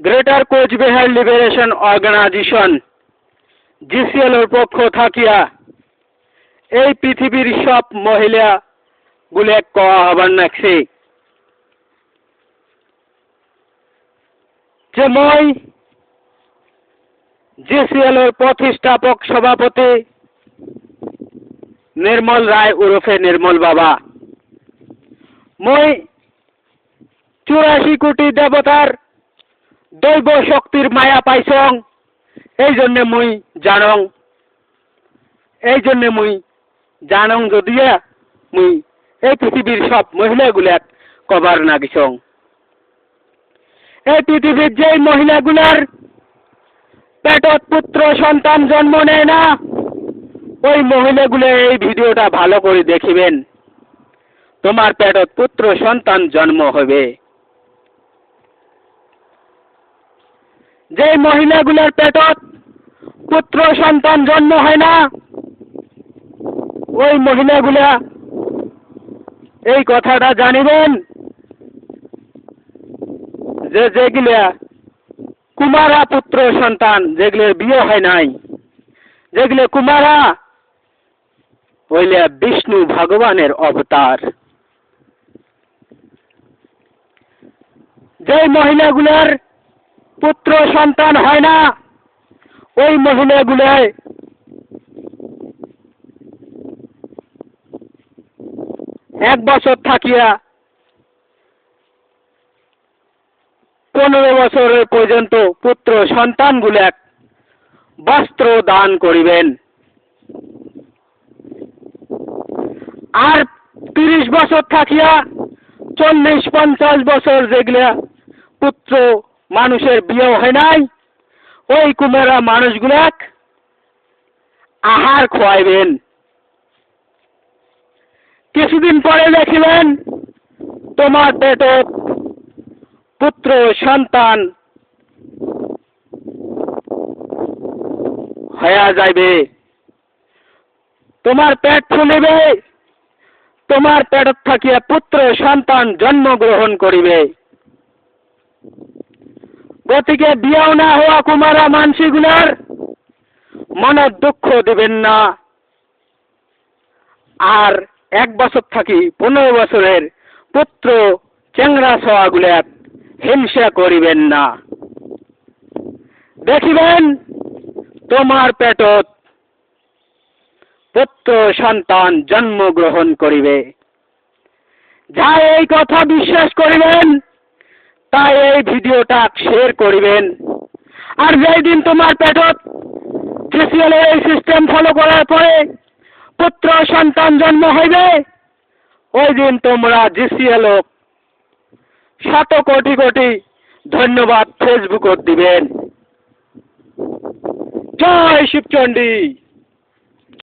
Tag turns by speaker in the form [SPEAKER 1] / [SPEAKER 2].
[SPEAKER 1] Greater Cooch Behar liberation organisation জিসিএলের পক্ষ থাকিয়া এই পৃথিবীর সব মহিলা গুলে কওয়া হবার নাকছে যে মই জিসিএলের প্রতিষ্ঠাপক সভাপতি নির্মল রায় ওরফে নির্মল বাবা মই 84 কোটি দেবতার দৈব শক্তির মায়া পাইছং এই জন্য মুই জানং যদিয়া মুই এই পৃথিবীর সব মহিলাগুলাক কবার নাগিছং। এই পৃথিবীর যে মহিলাগুলার পেটত পুত্র সন্তান জন্ম নেয় না ওই মহিলাগুলো এই ভিডিওটা ভালো করে দেখিবেন, তোমার পেটত পুত্র সন্তান জন্ম হবে। যে মহিলাগুলোর পেটত পুত্র সন্তান জন্ম হয় না ওই মহিলাগুলা এই কথাটা জানিবেন যে যেগুলা কুমারা পুত্র সন্তান যেগুলোর বিয়ে হয় নাই, যেগুলো কুমারা ওইলা বিষ্ণু ভগবানের অবতার। যে মহিলাগুলার পুত্র সন্তান হয় না ওই মহিলাগুলায় 1 বছর থাকিয়া 15 বছরের পর্যন্ত পুত্র সন্তানগুলাক বস্ত্র দান করিবেন। আর 30 বছর থাকিয়া 40-50 বছর যেগুলা পুত্র মানুষের বিয়ে হয় নাই ওই কুমারা মানুষগুলাক আহার খোয়াইবেন। কিছুদিন পরে দেখিবেন তোমার পেটত পুত্র সন্তান হয়ে যাইবে, তোমার পেট ফুলিবে, তোমার পেটত থাকিয়া পুত্র সন্তান জন্মগ্রহণ করিবে। গতিকে বিয়াও না হওয়া কুমারা মানসিগুলার মনে দুঃখ দিবেন না। আর 1 বছর থাকি 15 বছরের পুত্র চেংরা ছোয়াগুলাক হিংসা করিবেন না। দেখিবেন তোমার পেটত পুত্র সন্তান জন্মগ্রহণ করিবে। যা এই কথা বিশ্বাস করিবেন তাই এই ভিডিওটা শেয়ার করিবেন। আর যেই দিন তোমার পেটত জিসিএল এই সিস্টেম ফলো করার পরে পুত্র সন্তান জন্ম হইবে ওই দিন তোমরা জিসিএল 100 কোটি কোটি ধন্যবাদ ফেসবুকত দিবেন। জয় শিবচন্ডী।